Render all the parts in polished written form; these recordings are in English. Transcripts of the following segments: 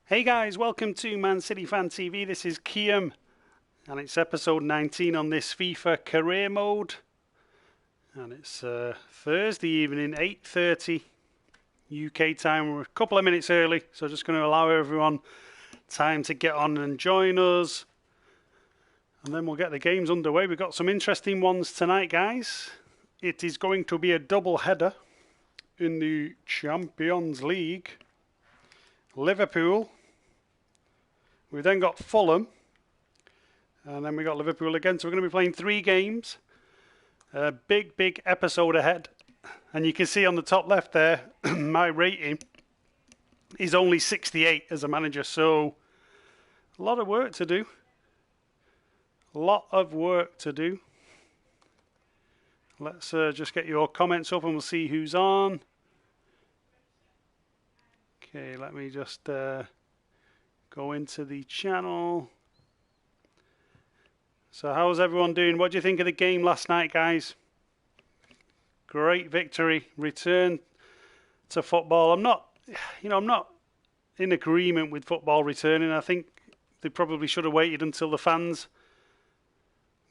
Hey guys, welcome to Man City Fan TV. This is Kiam, and it's episode 19 on this FIFA career mode. And it's Thursday evening, 8:30 UK time. We're a couple of minutes early, so just going to allow everyone time to get on and join us. And then we'll get the games underway. We've got some interesting ones tonight, guys. It is going to be a double header in the Champions League. Liverpool. We've then got Fulham. And then we got Liverpool again. So we're going to be playing 3 games. A big episode ahead. And you can see on the top left there, my rating is only 68 as a manager. So a lot of work to do. Let's just get your comments up and we'll see who's on. Okay, let me just go into the channel. So how's everyone doing? What do you think of the game last night, guys? Great victory. Return to football. I'm not in agreement with football returning. I think they probably should have waited until the fans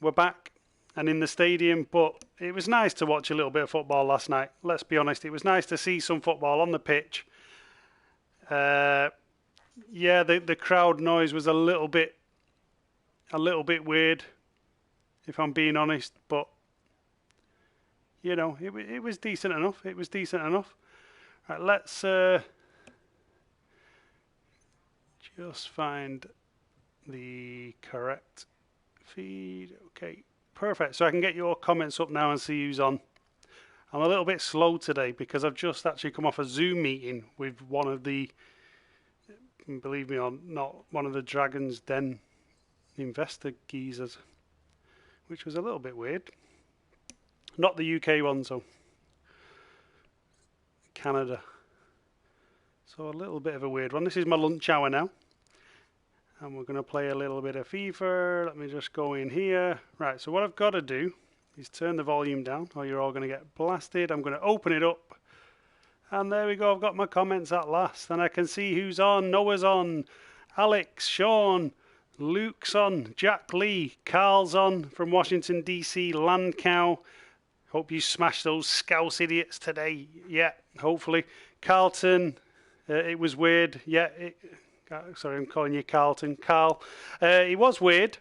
were back and in the stadium, but it was nice to watch a little bit of football last night. Let's be honest, it was nice to see some football on the pitch. The crowd noise was a little bit weird, if I'm being honest, but it was decent enough. Right, let's just find the correct feed. Okay, perfect. So I can get your comments up now and see who's on. I'm a little bit slow today because I've just actually come off a Zoom meeting with one of the, believe me or not, one of the Dragon's Den investor geezers, which was a little bit weird. Not the UK one, so Canada. So a little bit of a weird one. This is my lunch hour now. And we're going to play a little bit of FIFA. Let me just go in here. Right, so what I've got to do is turn the volume down or you're all going to get blasted. I'm going to open it up. And there we go. I've got my comments at last. And I can see who's on. Noah's on. Alex, Sean, Luke's on. Jack Lee, Carl's on from Washington, D.C. Land Cow. Hope you smash those Scouse idiots today. Yeah, hopefully. Carlton, it was weird. Yeah, sorry, I'm calling you Carlton. Carl, it was weird.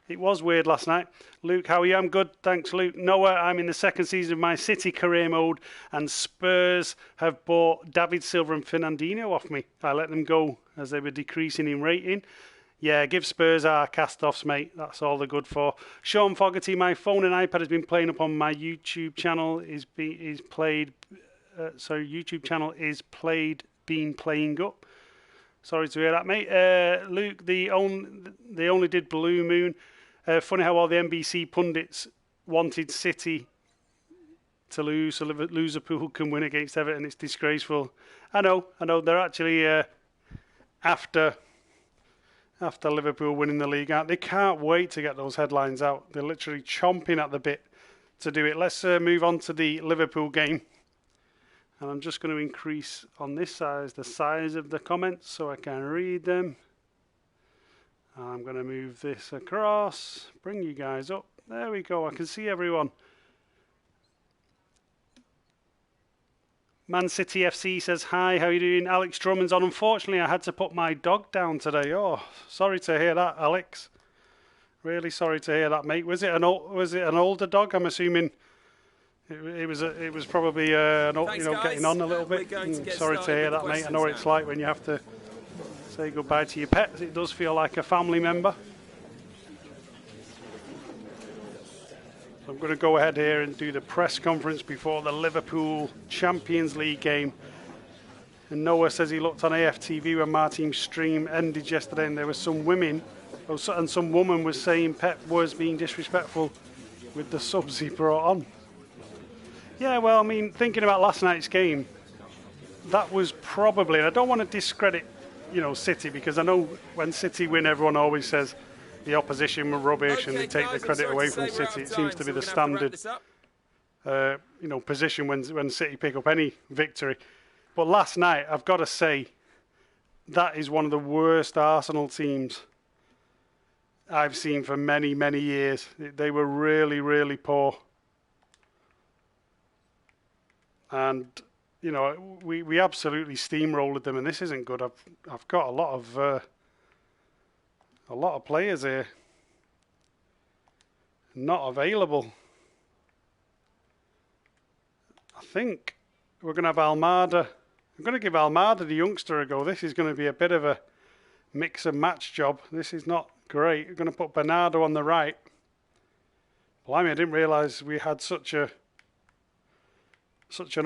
It was weird last night. Luke, how are you? I'm good. Thanks, Luke. Noah, I'm in the second season of my City career mode, and Spurs have bought David Silva and Fernandinho off me. I let them go as they were decreasing in rating. Yeah, give Spurs our cast-offs, mate. That's all they're good for. Sean Fogarty, my phone and iPad has been playing up on my YouTube channel. Been playing up. Sorry to hear that, mate. Luke, they only did Blue Moon. Funny how all the NBC pundits wanted City to lose, so Liverpool can win against Everton. It's disgraceful. I know. They're actually after Liverpool winning the league out. They can't wait to get those headlines out. They're literally chomping at the bit to do it. Let's move on to the Liverpool game. And I'm just going to increase on this size the size of the comments so I can read them. I'm going to move this across, bring you guys up. There we go, I can see everyone. Man City FC says, hi, how are you doing? Alex Drummond's on. Unfortunately, I had to put my dog down today. Oh, sorry to hear that, Alex. Really sorry to hear that, mate. Was it an older dog? I'm assuming it was probably getting on a little bit. Sorry to hear that, mate. I know what it's like when you have to say goodbye to your pets. It does feel like a family member. So I'm going to go ahead here and do the press conference before the Liverpool Champions League game. And Noah says he looked on AFTV when my team's stream ended yesterday, and there was some woman was saying Pep was being disrespectful with the subs he brought on. Yeah, well, I mean, thinking about last night's game, that was probably, and I don't want to discredit, City, because I know when City win, everyone always says the opposition were rubbish and they take the credit away from City. It seems to be the standard position when City pick up any victory. But last night, I've got to say, that is one of the worst Arsenal teams I've seen for many, many years. They were really, really poor. And, you know, we absolutely steamrolled them, and this isn't good. I've got a lot of players here not available. I think we're going to have Almada. I'm going to give Almada, the youngster, a go. This is going to be a bit of a mix and match job. This is not great. We're going to put Bernardo on the right. Blimey, I didn't realise we had such an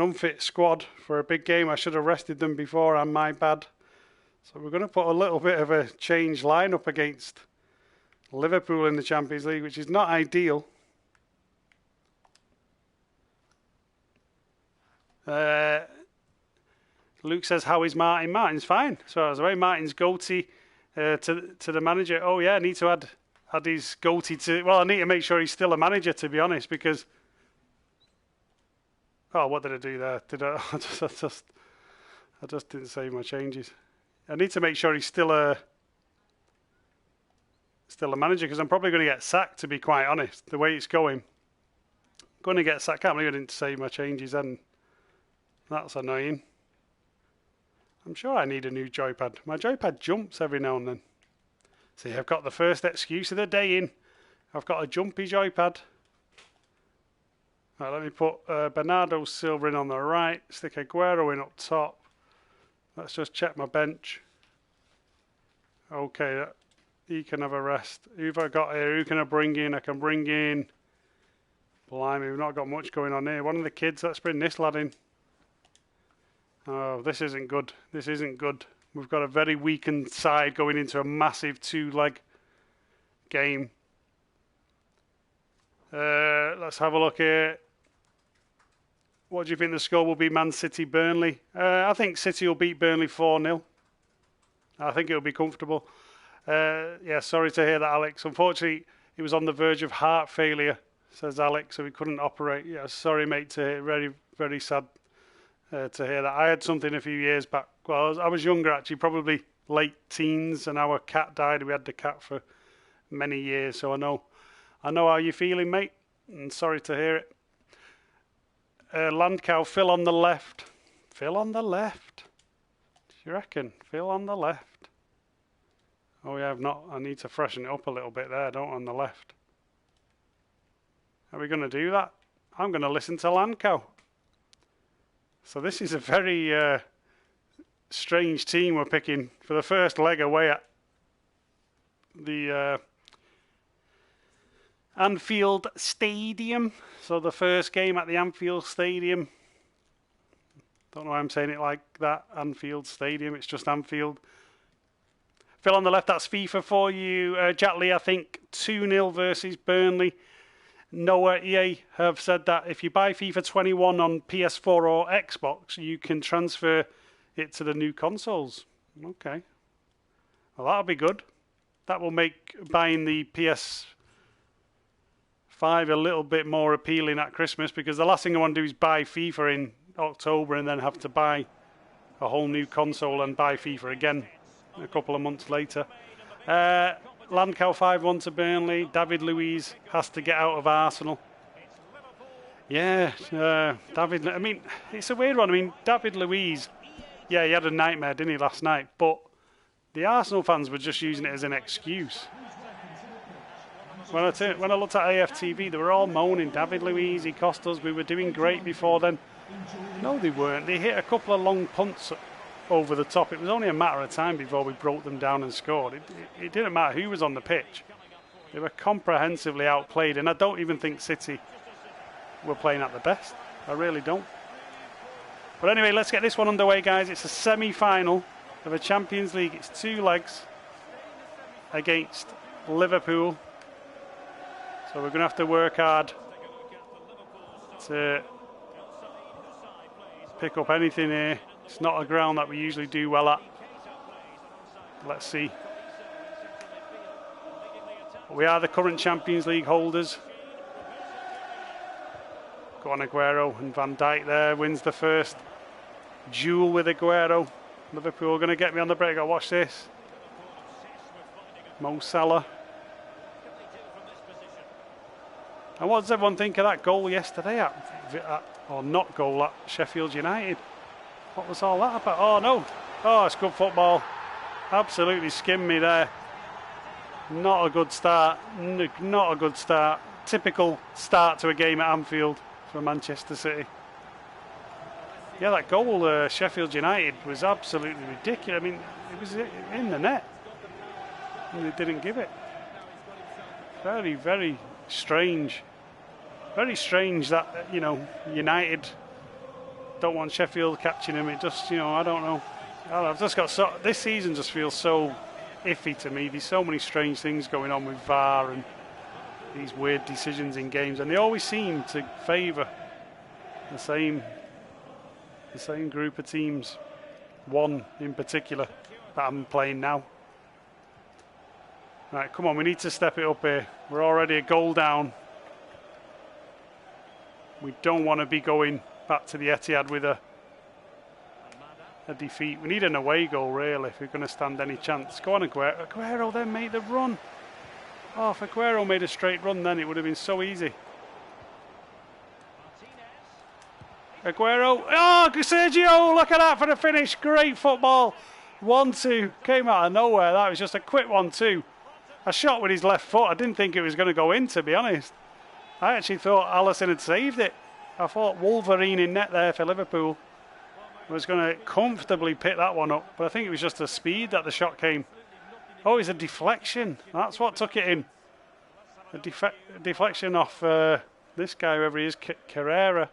unfit squad for a big game. I should have rested them before, and my bad. So we're going to put a little bit of a change lineup against Liverpool in the Champions League, which is not ideal. Luke says, how is Martin? Martin's fine. So as the way Martin's goatee to the manager. Oh yeah, I need to add his goatee to. Well, I need to make sure he's still a manager, to be honest, because. Oh, what did I do there? I just didn't save my changes. I need to make sure he's still a manager, because I'm probably going to get sacked, to be quite honest. The way it's going, I'm going to get sacked. I can't believe I didn't save my changes, and that's annoying. I'm sure I need a new joypad. My joypad jumps every now and then. See, I've got the first excuse of the day in. I've got a jumpy joypad. Right, let me put Bernardo Silva in on the right. Stick Aguero in up top. Let's just check my bench. Okay, he can have a rest. Who have I got here? Who can I bring in? I can bring in. Blimey, we've not got much going on here. One of the kids, let's bring this lad in. Oh, this isn't good. This isn't good. We've got a very weakened side going into a massive 2-leg game. Let's have a look here. What do you think the score will be? Man City, Burnley. I think City will beat Burnley 4-0. I think it'll be comfortable. Yeah, sorry to hear that, Alex. Unfortunately, he was on the verge of heart failure, says Alex, so he couldn't operate. Yeah, sorry, mate, to hear. Very, very sad to hear that. I had something a few years back. Well, I was younger, actually, probably late teens, and our cat died. We had the cat for many years, so I know how you're feeling, mate, and sorry to hear it. Landcow, Phil on the left. Phil on the left? Do you reckon? Phil on the left. Oh yeah, I need to freshen it up a little bit there, don't I, on the left. Are we going to do that? I'm going to listen to Landcow. So this is a very strange team we're picking for the first leg away at the Anfield Stadium. So the first game at the Anfield Stadium. Don't know why I'm saying it like that. Anfield Stadium. It's just Anfield. Phil on the left, that's FIFA for you. Jack Lee, I think 2-0 versus Burnley. Noah, EA have said that if you buy FIFA 21 on PS4 or Xbox, you can transfer it to the new consoles. Okay. Well, that'll be good. That will make buying the PS5 a little bit more appealing at Christmas, because the last thing I want to do is buy FIFA in October and then have to buy a whole new console and buy FIFA again a couple of months later. Landcow 5-1 to Burnley. David Luiz has to get out of Arsenal. Yeah, David. I mean, it's a weird one. I mean, David Luiz, yeah, he had a nightmare, didn't he, last night? But the Arsenal fans were just using it as an excuse. When I looked at AFTV, they were all moaning, David Luiz, he cost us, we were doing great before then. No, they weren't. They hit a couple of long punts over the top. It was only a matter of time before we broke them down and scored. It didn't matter who was on the pitch. They were comprehensively outplayed, and I don't even think City were playing at the best. I really don't. But anyway, let's get this one underway, guys. It's a semi-final of a Champions League. It's 2 legs against Liverpool. So we're going to have to work hard to pick up anything here. It's not a ground that we usually do well at. Let's see. We are the current Champions League holders. Go on, Aguero, and Van Dijk there wins the first duel with Aguero. Liverpool are going to get me on the break. Watch this. Mo Salah. And what does everyone think of that goal yesterday or not goal at Sheffield United? What was all that about? Oh no. Oh, it's good football. Absolutely skimmed me there. Not a good start. Not a good start. Typical start to a game at Anfield for Manchester City. Yeah, that goal, Sheffield United, was absolutely ridiculous. I mean, it was in the net, and they didn't give it. Very, very strange. Very strange that, you know, United don't want Sheffield catching him. It just, you know, I don't know. I've just got this season just feels so iffy to me. There's so many strange things going on with VAR and these weird decisions in games, and they always seem to favour the same group of teams. One in particular that I'm playing now. Right, come on, we need to step it up here. We're already a goal down. We don't want to be going back to the Etihad with a defeat. We need an away goal, really, if we're going to stand any chance. Go on, Aguero. Aguero then made the run. Oh, if Aguero made a straight run, then it would have been so easy. Aguero. Oh, Sergio, look at that for the finish. Great football. 1-2. Came out of nowhere. That was just a quick 1-2. A shot with his left foot. I didn't think it was going to go in, to be honest. I actually thought Alisson had saved it. I thought Wolverine in net there for Liverpool was going to comfortably pick that one up. But I think it was just the speed that the shot came. Oh, it's a deflection. That's what took it in. A deflection off this guy, whoever he is, Carrera.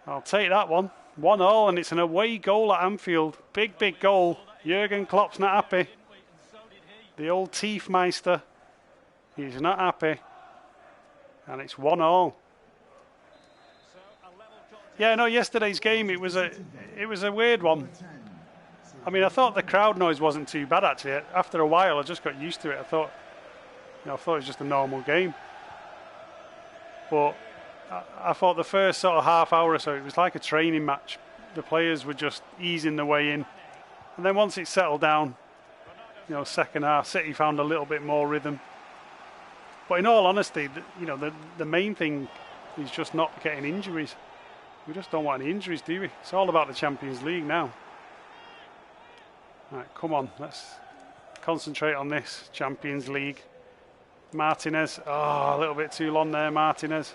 I'll take that one. 1-1, and it's an away goal at Anfield. Big, big goal. Jurgen Klopp's not happy. The old Tiefmeister. He's not happy. And it's 1-1. Yeah, no, yesterday's game, it was a weird one. I mean, I thought the crowd noise wasn't too bad, actually. After a while, I just got used to it. I thought it was just a normal game. But I thought the first sort of half hour or so, it was like a training match. The players were just easing their way in. And then once it settled down, you know, second half, City found a little bit more rhythm. But in all honesty, the main thing is just not getting injuries. We just don't want any injuries, do we? It's all about the Champions League now. Right, come on, let's concentrate on this Champions League. Martinez, oh, a little bit too long there, Martinez.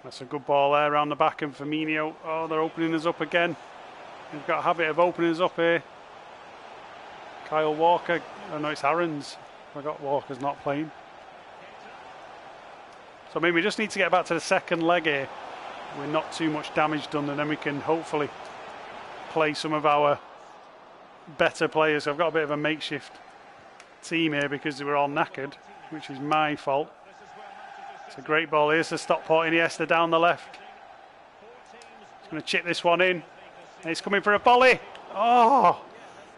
That's a good ball there around the back, and Firmino. Oh, they're opening us up again. They've got a habit of opening us up here. Kyle Walker. Oh no, it's Aaron's. I forgot Walker's not playing. So maybe we just need to get back to the second leg here. We're not too much damage done, and then we can hopefully play some of our better players. I've got a bit of a makeshift team here because they were all knackered, which is my fault. It's a great ball. Here's the Stockport Iniesta down the left. He's going to chip this one in. And he's coming for a volley. Oh,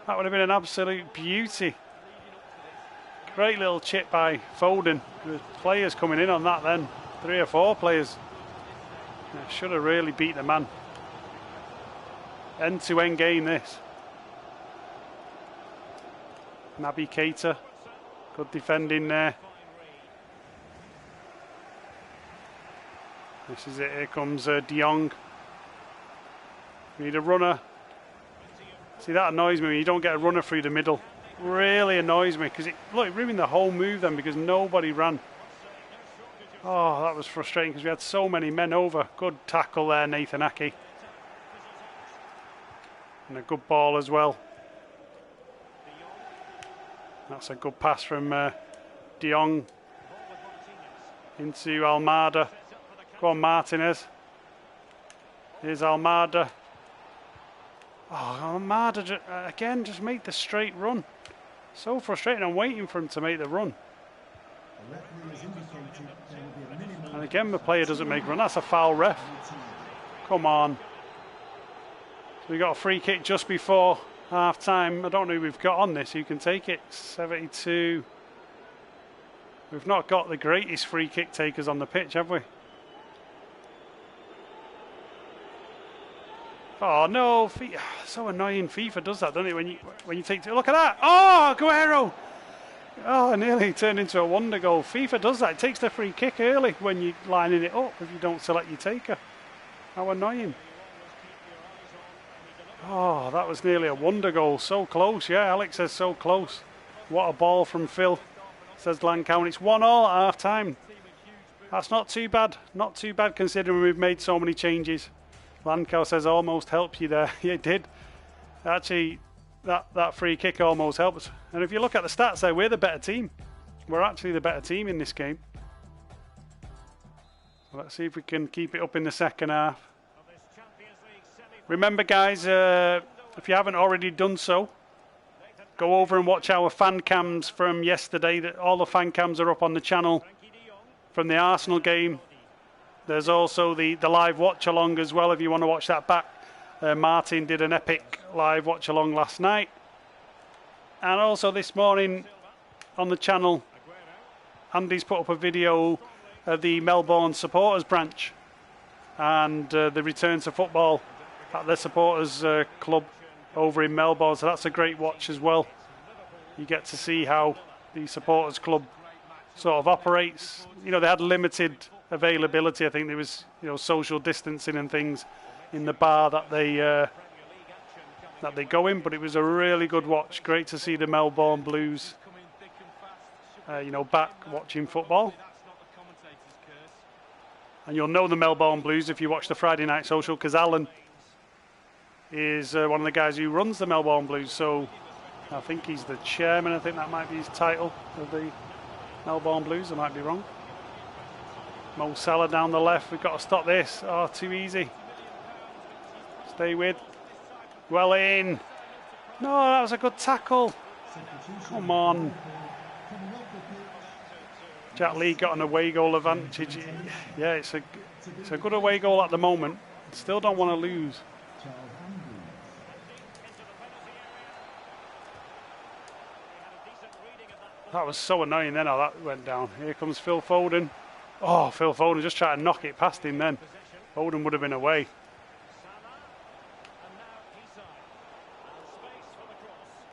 that would have been an absolute beauty. Great little chip by Foden. There's players coming in on that then. 3 or 4 players. Should have really beat the man. End-to-end game this. Naby Keita. Good defending there. This is it. Here comes De Jong. We need a runner. See, that annoys me when you don't get a runner through the middle. Really annoys me because it ruined the whole move then because nobody ran. Oh, that was frustrating because we had so many men over. Good tackle there, Nathan Ake. And a good ball as well. That's a good pass from De Jong into Almada. Go on, Martinez. Here's Almada. Oh, Almada again just made the straight run. So frustrating. I'm waiting for him to make the run. And again, the player doesn't make a run. That's a foul, ref. Come on. So we got a free kick just before half time. I don't know who we've got on this. Who can take it? 72. We've not got the greatest free kick takers on the pitch, have we? Oh no, so annoying. FIFA does that, doesn't it? When you take look at that. Oh, Aguero. Oh, nearly turned into a wonder goal. FIFA does that. It takes the free kick early when you're lining it up if you don't select your taker. How annoying. Oh, that was nearly a wonder goal. So close. Yeah, Alex says so close. What a ball from Phil, says Lancown. It's 1-1 at half time. That's not too bad. Not too bad considering we've made so many changes. Lancow says almost helped you there. Yeah, it did. Actually, that free kick almost helped us. And if you look at the stats there, we're the better team. We're actually the better team in this game. So let's see if we can keep it up in the second half. Remember, guys, if you haven't already done so, go over and watch our fan cams from yesterday. All the fan cams are up on the channel from the Arsenal game. There's also the live watch along as well if you want to watch that back. Martin did an epic live watch along last night. And also this morning on the channel, Andy's put up a video of the Melbourne supporters branch and the return to football at the supporters club over in Melbourne. So that's a great watch as well. You get to see how the supporters club sort of operates. You know, they had limited availability. I think there was, you know, social distancing and things in the bar that they go in, but it was a really good watch. Great to see the Melbourne Blues you know, back watching football. And you'll know the Melbourne Blues if you watch the Friday Night Social, because Alan is one of the guys who runs the Melbourne Blues. So I think he's the chairman. I think that might be his title of the Melbourne Blues. I might be wrong. Mo Salah down the left. We've got to stop this. Oh, too easy. Stay with. Well in. No, that was a good tackle. Come on. Jack Lee got an away goal advantage. Yeah, it's a good away goal at the moment. Still don't want to lose. That was so annoying then how that went down. Here comes Phil Foden. Oh, Phil Foden just tried to knock it past him then. Foden would have been away.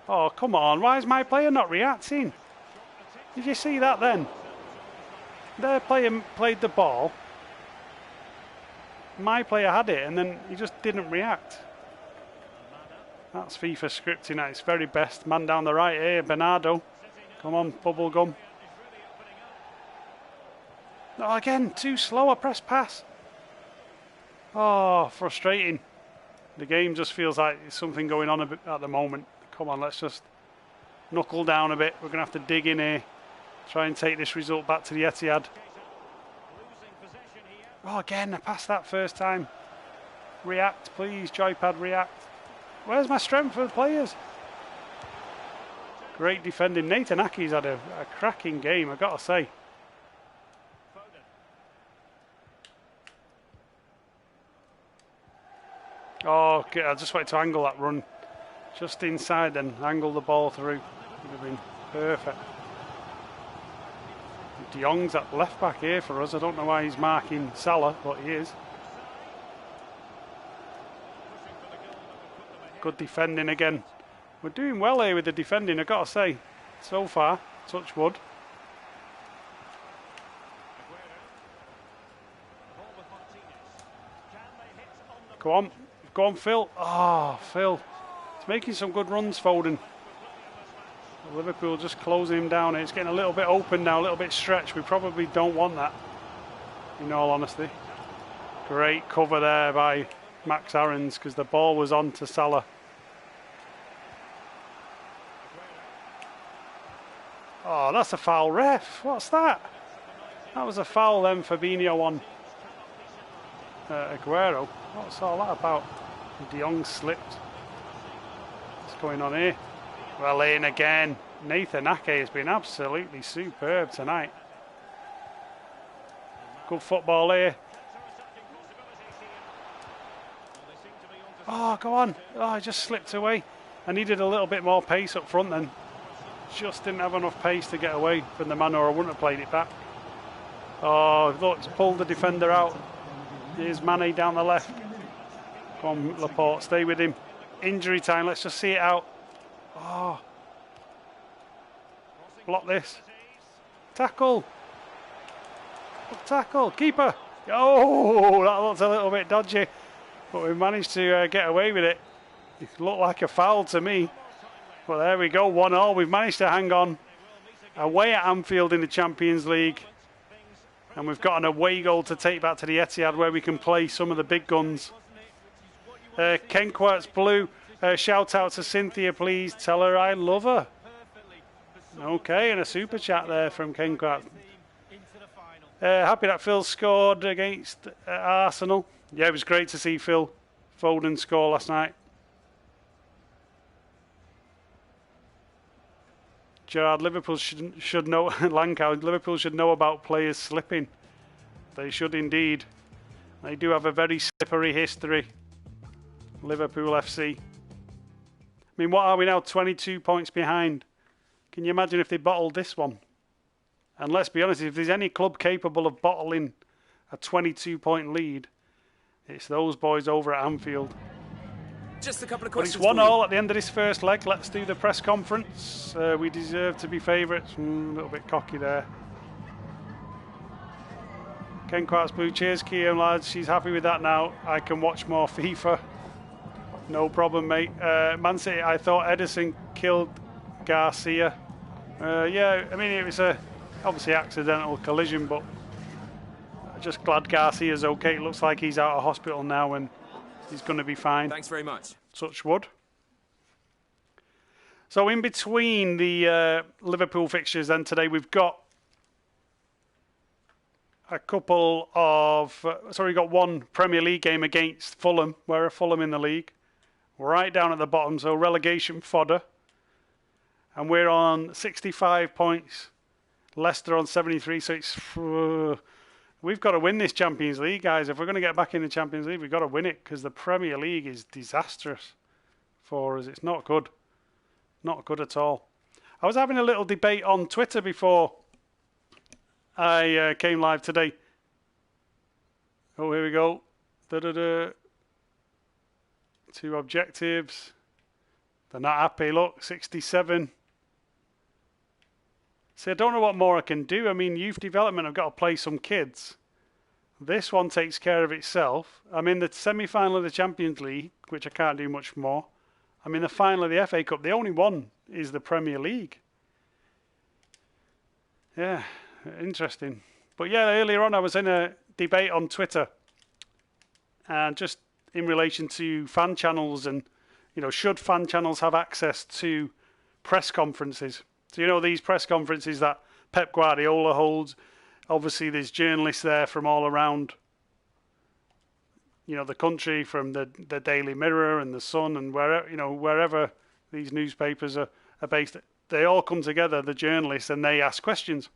Oh, come on. Why is my player not reacting? Did you see that then? Their player played the ball. My player had it and then he just didn't react. That's FIFA scripting at its very best. Man down the right here, Bernardo. Come on, bubblegum. Oh, again, too slow a press pass. Oh, frustrating. The game just feels like there's something going on a bit at the moment. Come on, let's just knuckle down a bit. We're going to have to dig in here. Try and take this result back to the Etihad. Oh, again, I passed that first time. React, please, Joypad, react. Where's my strength for the players? Great defending. Nathan Ake's had a cracking game, I've got to say. Oh, okay, I just wanted to angle that run just inside and angle the ball through. Would have been perfect. De Jong's at left back here for us. I don't know why he's marking Salah, but he is. Good defending again. We're doing well here with the defending, I've got to say. So far, touch wood. Go on, Phil. Oh, Phil. He's making some good runs, Foden. Liverpool just closing him down. It's getting a little bit open now, a little bit stretched. We probably don't want that, in all honesty. Great cover there by Max Aarons, because the ball was on to Salah. Oh, that's a foul, ref. What's that? That was a foul then, Fabinho on Aguero. What's all that about? De Jong slipped. What's going on here? Well in again. Nathan Ake has been absolutely superb tonight. Good football here. Oh, go on. Oh, I just slipped away. I needed a little bit more pace up front then. Just didn't have enough pace to get away from the man, or I wouldn't have played it back. Oh, look, it's pulled the defender out. Here's Mane down the left. Come on, Laporte, stay with him. Injury time, let's just see it out. Oh. Block this. Tackle. Tackle. Keeper. Oh, that looks a little bit dodgy. But we managed to get away with it. It looked like a foul to me. But there we go, 1-1. We've managed to hang on. Away at Anfield in the Champions League. And we've got an away goal to take back to the Etihad where we can play some of the big guns. Ken Quartz Blue, shout out to Cynthia, please. Tell her I love her. Okay, and a super chat there from Ken Quartz. Happy that Phil scored against Arsenal. Yeah, it was great to see Phil Foden score last night. Gerard, Liverpool should know, Lankow, Liverpool should know about players slipping. They should indeed. They do have a very slippery history. Liverpool FC. I mean, what are we now? 22 points behind. Can you imagine if they bottled this one? And let's be honest, if there's any club capable of bottling a 22-point lead, it's those boys over at Anfield. Just a couple of questions. But it's 1-1 at the end of this first leg. Let's do the press conference. We deserve to be favourites. A little bit cocky there. Ken Quartz Blue, cheers, Kiam, lads. She's happy with that now. I can watch more FIFA. No problem, mate. Man City, I thought Edison killed Garcia. Yeah, I mean, it was a obviously accidental collision, but just glad Garcia's okay. It looks like he's out of hospital now and he's going to be fine. Thanks very much. Touch wood. So in between the Liverpool fixtures then today, we've got a couple of... we've got one Premier League game against Fulham. We're Fulham in the league. We're right down at the bottom, so relegation fodder. And we're on 65 points. Leicester on 73, so it's... we've got to win this Champions League, guys. If we're going to get back in the Champions League, we've got to win it because the Premier League is disastrous for us. It's not good. Not good at all. I was having a little debate on Twitter before I came live today. Oh, here we go. Two objectives. They're not happy. Look, 67. See, I don't know what more I can do. I mean, youth development, I've got to play some kids. This one takes care of itself. I'm in the semi-final of the Champions League, which I can't do much more. I'm in the final of the FA Cup. The only one is the Premier League. Yeah, interesting. But yeah, earlier on I was in a debate on Twitter. And just in relation to fan channels and, you know, should fan channels have access to press conferences? So, you know, these press conferences that Pep Guardiola holds, obviously there's journalists there from all around, you know, the country, from the Daily Mirror and the Sun and wherever, you know, wherever these newspapers are based. They all come together, the journalists, and they ask questions.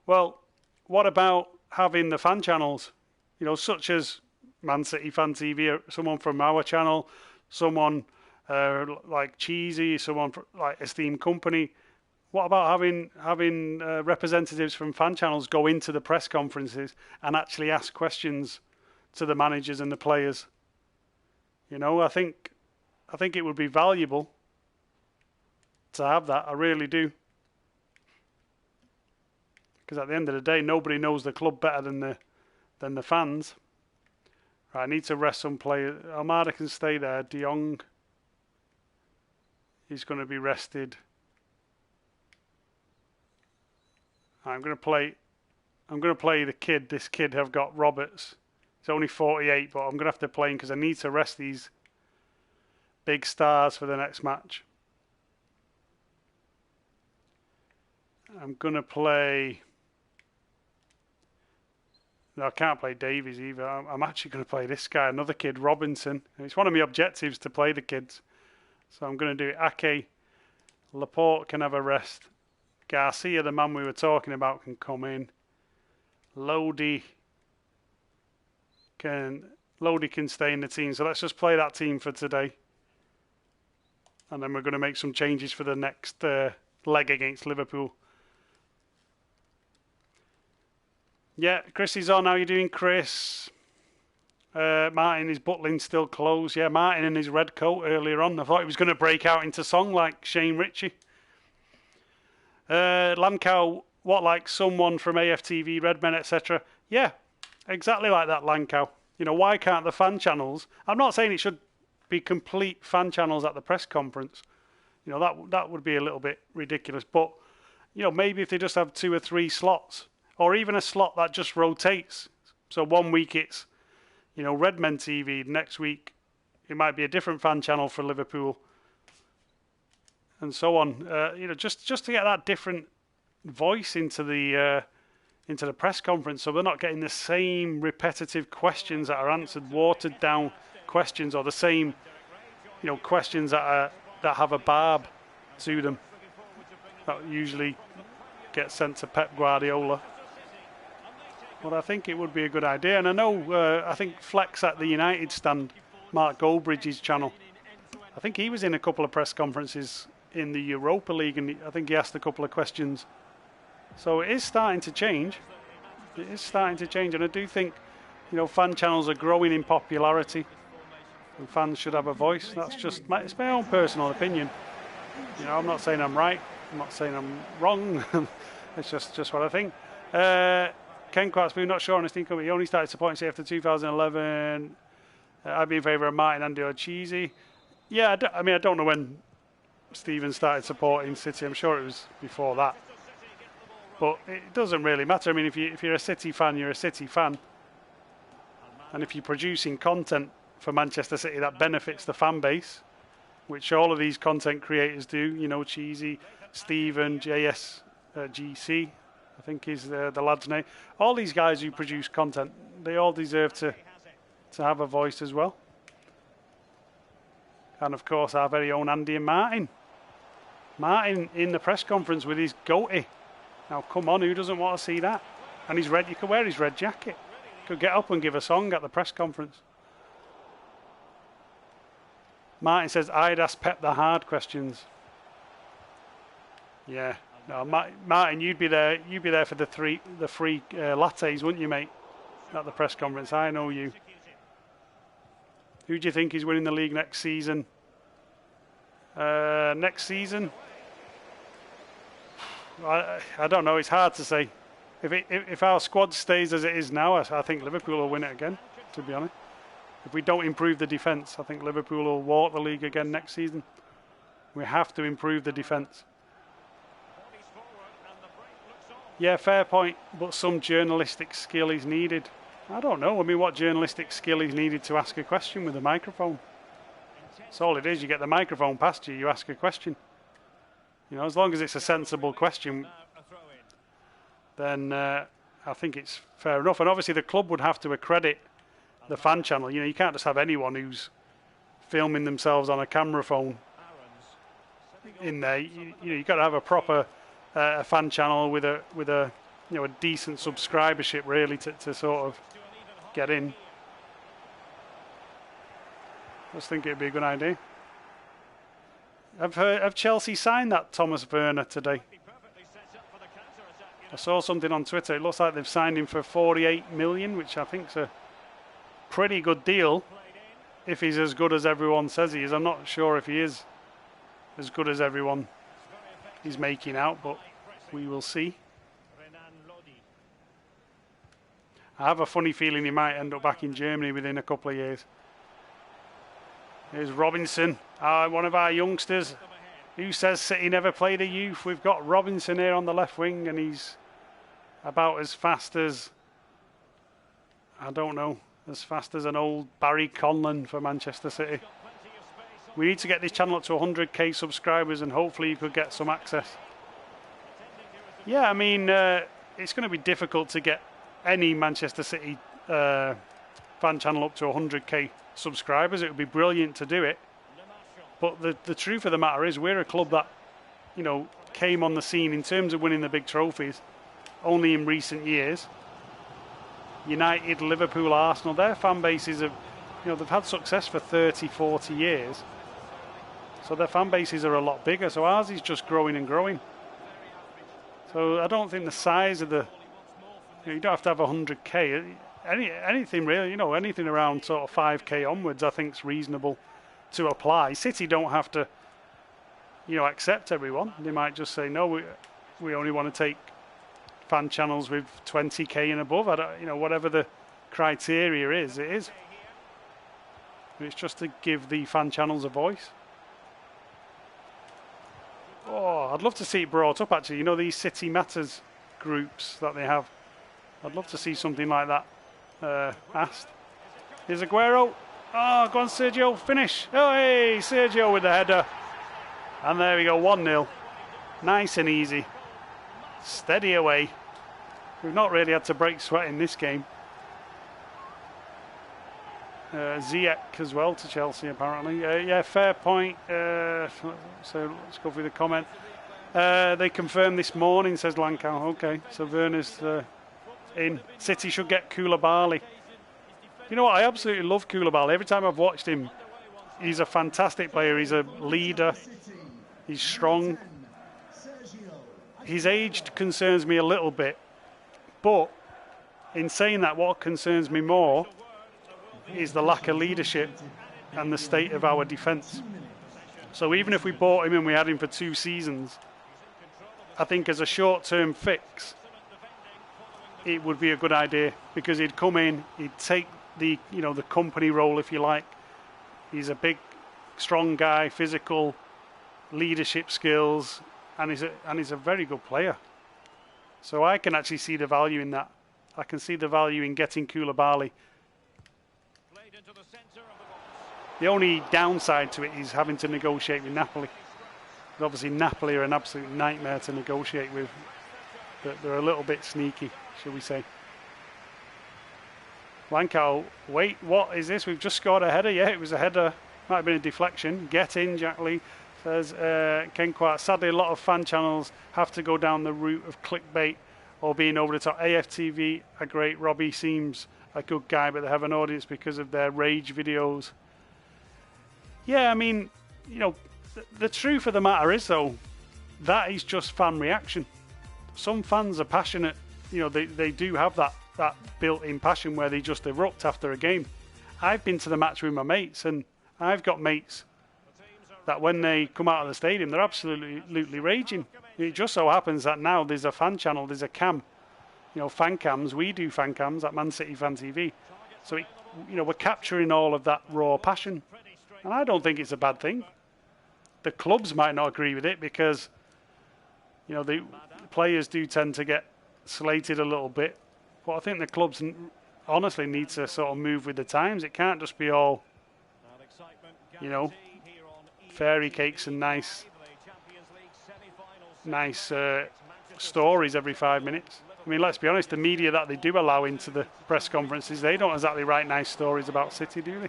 Well, what about having the fan channels, you know, such as Man City Fan TV, someone from our channel, someone like Cheesy, someone like Esteemed Company. What about having representatives from fan channels go into the press conferences and actually ask questions to the managers and the players? You know, I think it would be valuable to have that. I really do. Because at the end of the day, nobody knows the club better than the fans. Right, I need to rest some players. Almada can stay there. De Jong is going to be rested. I'm going to play the kid. This kid I've got, Roberts. He's only 48, but I'm going to have to play him because I need to rest these big stars for the next match. I'm going to play... No, I can't play Davies either. I'm actually going to play this guy, another kid, Robinson. It's one of my objectives to play the kids. So I'm going to do it. Ake, Laporte can have a rest. Garcia, the man we were talking about, can come in. Lodi can stay in the team. So let's just play that team for today. And then we're going to make some changes for the next leg against Liverpool. Yeah, Chris is on. How are you doing, Chris? Martin is Butlin still closed. Yeah, Martin in his red coat earlier on. I thought he was going to break out into song like Shane Ritchie. Lancow, what, like someone from AFTV, Redmen, etc.? Yeah, exactly like that, Lancow. You know, why can't the fan channels... I'm not saying it should be complete fan channels at the press conference. You know, that would be a little bit ridiculous. But, you know, maybe if they just have 2 or 3 slots, or even a slot that just rotates. So one week it's, you know, Redmen TV. Next week it might be a different fan channel for Liverpool, and so on. You know, just to get that different voice into the press conference, so we're not getting the same repetitive questions that are answered, watered down questions, or the same, you know, questions that have a barb to them that usually get sent to Pep Guardiola. But I think it would be a good idea. And I know, I think Flex at the United stand, Mark Goldbridge's channel, I think he was in a couple of press conferences in the Europa League, and I think he asked a couple of questions. So it is starting to change. It is starting to change, and I do think, you know, fan channels are growing in popularity, and fans should have a voice. That's just it's my own personal opinion. You know, I'm not saying I'm right. I'm not saying I'm wrong. It's just what I think. Ken Quartzby, not sure on his team. He only started supporting City after 2011. I'd be in favour of Martin, Andy or Cheesy. Yeah, I mean, I don't know when Stephen started supporting City. I'm sure it was before that. But it doesn't really matter. I mean, if you're a City fan, you're a City fan. And if you're producing content for Manchester City that benefits the fan base, which all of these content creators do, you know, Cheesy, Stephen, GC, I think is the lad's name. All these guys who produce content, they all deserve to have a voice as well. And of course, our very own Andy and Martin. Martin in the press conference with his goatee. Now, come on, who doesn't want to see that? And he's red. You could wear his red jacket. Could get up and give a song at the press conference. Martin says, I'd ask Pep the hard questions. Yeah. No, Martin, you'd be there. You'd be there for the free lattes, wouldn't you, mate? At the press conference. I know you. Who do you think is winning the league next season? Next season? I don't know. It's hard to say. If our squad stays as it is now, I think Liverpool will win it again, to be honest. If we don't improve the defence, I think Liverpool will walk the league again next season. We have to improve the defence. Yeah, fair point, but some journalistic skill is needed. I don't know. I mean, what journalistic skill is needed to ask a question with a microphone? That's all it is. You get the microphone past you, you ask a question. You know, as long as it's a sensible question, then I think it's fair enough. And obviously the club would have to accredit the fan channel. You know, you can't just have anyone who's filming themselves on a camera phone in there. You know, you've got to have a proper fan channel with a you know, a decent subscribership really to sort of get in. I just think it'd be a good idea. Have Chelsea signed that Thomas Werner today? I saw something on Twitter. It looks like they've signed him for 48 million, which I think's a pretty good deal if he's as good as everyone says he is. I'm not sure if he is as good as everyone is making out, but we will see. I have a funny feeling he might end up back in Germany within a couple of years. Here's Robinson, one of our youngsters. Who says City never played a youth? We've got Robinson here on the left wing, and he's about as fast as, I don't know, as fast as an old Barry Conlon for Manchester City. We need to get this channel up to 100k subscribers, and hopefully you could get some access. Yeah, I mean, it's going to be difficult to get any Manchester City fan channel up to 100k subscribers. It would be brilliant to do it. But the truth of the matter is, we're a club that, you know, came on the scene in terms of winning the big trophies only in recent years. United, Liverpool, Arsenal, their fan bases have, you know, they've had success for 30, 40 years. So their fan bases are a lot bigger. So ours is just growing and growing. So I don't think the size of the, you know, you don't have to have 100k. anything really, you know, anything around sort of 5k onwards, I think is reasonable to apply. City don't have to, you know, accept everyone. They might just say no, we only want to take fan channels with 20k and above. I don't, you know, whatever the criteria is, it is. It's just to give the fan channels a voice. Oh, I'd love to see it brought up actually. You know, these City Matters groups that they have. I'd love to see something like that asked. Here's Aguero. Oh, go on, Sergio. Finish. Oh, hey, Sergio with the header. And there we go, 1-0. Nice and easy. Steady away. We've not really had to break sweat in this game. Ziyech as well to Chelsea, apparently. Yeah, fair point. So let's go through the comment. They confirmed this morning, says Lankau. Okay, so Werner's in. City should get Koulibaly. You know what? I absolutely love Koulibaly. Every time I've watched him, he's a fantastic player. He's a leader. He's strong. His age concerns me a little bit. But in saying that, what concerns me more is the lack of leadership and the state of our defence. So even if we bought him and we had him for 2 seasons, I think as a short-term fix, it would be a good idea because he'd come in, he'd take the, you know, the company role, if you like. He's a big, strong guy, physical, leadership skills, and he's a very good player. So I can actually see the value in that. I can see the value in getting Koulibaly. The only downside to it is having to negotiate with Napoli. Obviously, Napoli are an absolute nightmare to negotiate with. They're a little bit sneaky, shall we say. Lankau, wait, what is this? We've just scored a header. Yeah, it was a header. Might have been a deflection. Get in, Jack Lee, says Ken Quart. Sadly, a lot of fan channels have to go down the route of clickbait or being over the top. AFTV are great. Robbie seems a good guy, but they have an audience because of their rage videos. Yeah, I mean, you know, the truth of the matter is, though, that is just fan reaction. Some fans are passionate. You know, they do have that built-in passion where they just erupt after a game. I've been to the match with my mates, and I've got mates that when they come out of the stadium, they're absolutely raging. It just so happens that now there's a fan channel, there's a cam. You know, fan cams, we do fan cams at Man City Fan TV. So, you know, we're capturing all of that raw passion. And I don't think it's a bad thing. The clubs might not agree with it because, you know, the players do tend to get slated a little bit. But I think the clubs honestly need to sort of move with the times. It can't just be all, you know, fairy cakes and nice stories every 5 minutes. I mean, let's be honest, the media that they do allow into the press conferences, they don't exactly write nice stories about City, do they?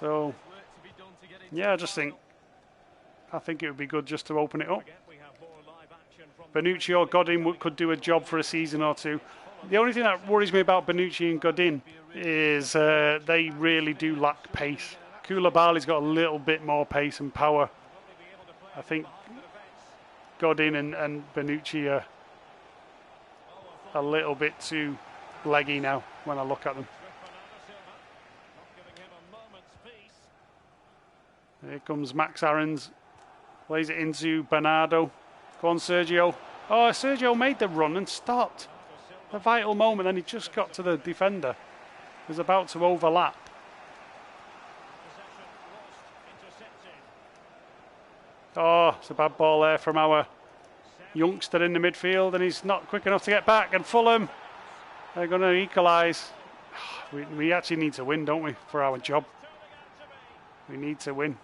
So, yeah, I think it would be good just to open it up. Bonucci or Godin could do a job for a season or two. The only thing that worries me about Bonucci and Godin is they really do lack pace. Koulibaly's got a little bit more pace and power. I think Godin and Bonucci are a little bit too leggy now when I look at them. Here comes Max Aarons. Plays it into Bernardo. Go on, Sergio. Oh, Sergio made the run and stopped. A vital moment, and he just got to the defender. He was about to overlap. Oh, it's a bad ball there from our youngster in the midfield, and he's not quick enough to get back. And Fulham, they're going to equalise. We actually need to win, don't we, for our job? We need to win.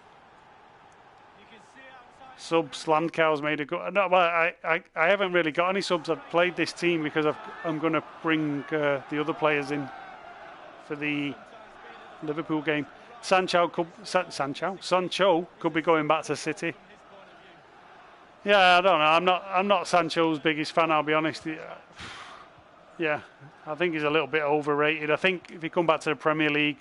Subs, Landkau's made a good... No, well, I haven't really got any subs. I've played this team because I'm going to bring the other players in for the Liverpool game. Sancho could be going back to City. Yeah, I don't know. I'm not Sancho's biggest fan, I'll be honest. Yeah, I think he's a little bit overrated. I think if he come back to the Premier League,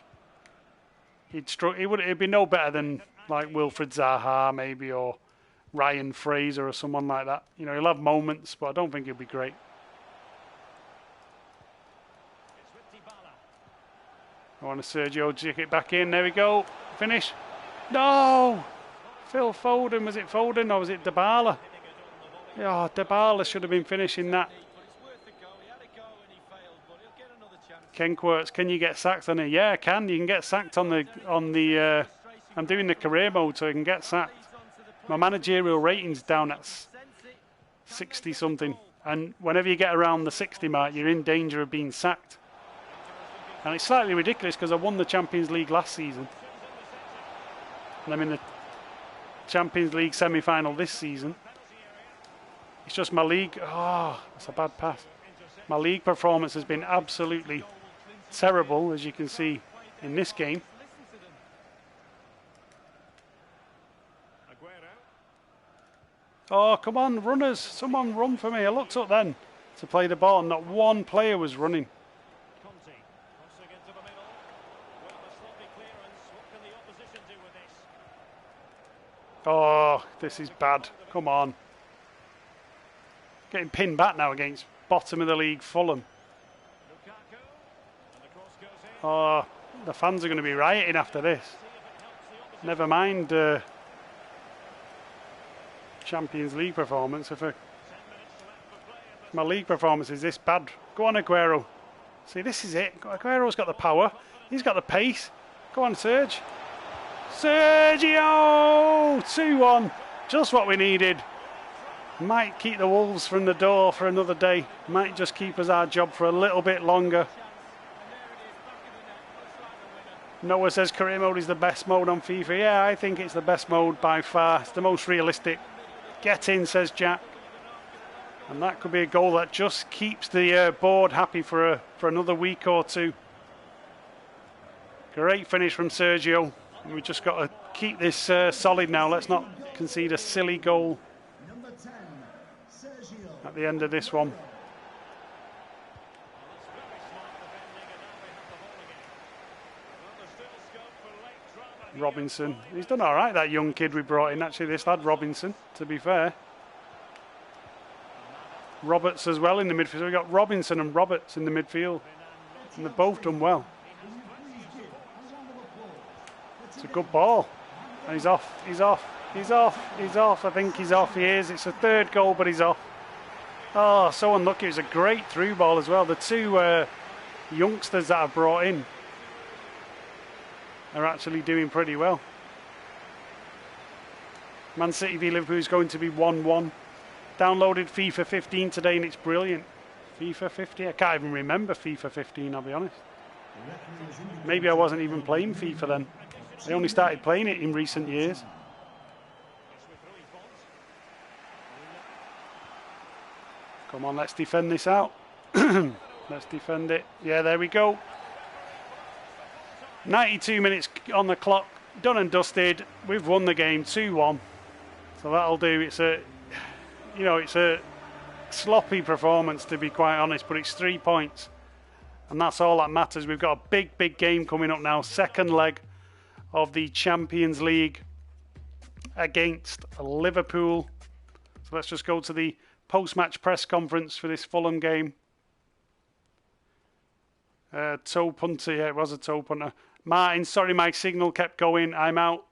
it'd be no better than like Wilfried Zaha maybe, or Ryan Fraser or someone like that. You know, he'll have moments, but I don't think he'll be great. I want to Sergio jick it back in. There we go. Finish. No! Phil Foden. Was it Foden or was it Dybala? Oh, Dybala should have been finishing that. Ken Quirts, can you get sacked on it? Yeah, I can. You can get sacked on the. I'm doing the career mode, so I can get sacked. My managerial rating's down at 60 something, and whenever you get around the 60 mark, you're in danger of being sacked. And it's slightly ridiculous because I won the Champions League last season, and I'm in the Champions League semi-final this season. It's just my league. Oh, that's a bad pass. My league performance has been absolutely terrible, as you can see in this game. Oh, come on, runners. Someone run for me. I looked up then to play the ball, and not one player was running. Oh, this is bad. Come on. Getting pinned back now against bottom of the league Fulham. Oh, the fans are going to be rioting after this. Never mind Champions League performance. If my league performance is this bad. Go on, Aguero. See, this is it. Aguero's got the power. He's got the pace. Go on, Serge. Sergio! 2-1. Just what we needed. Might keep the Wolves from the door for another day. Might just keep us our job for a little bit longer. Noah says career mode is the best mode on FIFA. Yeah, I think it's the best mode by far. It's the most realistic. Get in, says Jack. And that could be a goal that just keeps the board happy for another week or two. Great finish from Sergio. And we've just got to keep this solid now. Let's not concede a silly goal at the end of this one. Robinson. He's done all right, that young kid we brought in. Actually, this lad Robinson, to be fair. Roberts as well in the midfield. We've got Robinson and Roberts in the midfield. And they've both done well. It's a good ball. And he's off. He's off. He's off. He's off. I think he's off. He is. It's a third goal, but he's off. Oh, so unlucky. It was a great through ball as well. The two youngsters that I've brought in are actually doing pretty well. Man City v Liverpool is going to be 1-1. Downloaded FIFA 15 today and it's brilliant. FIFA 15? I can't even remember FIFA 15, I'll be honest. Maybe I wasn't even playing FIFA then. I only started playing it in recent years. Come on, let's defend this out. Let's defend it. Yeah, there we go. 92 minutes on the clock, done and dusted. We've won the game 2-1. So that'll do. It's a sloppy performance, to be quite honest, but it's 3 points. And that's all that matters. We've got a big game coming up now. Second leg of the Champions League against Liverpool. So let's just go to the post-match press conference for this Fulham game. Toe punter, yeah, it was a toe punter. Martin, sorry my signal kept going. I'm out.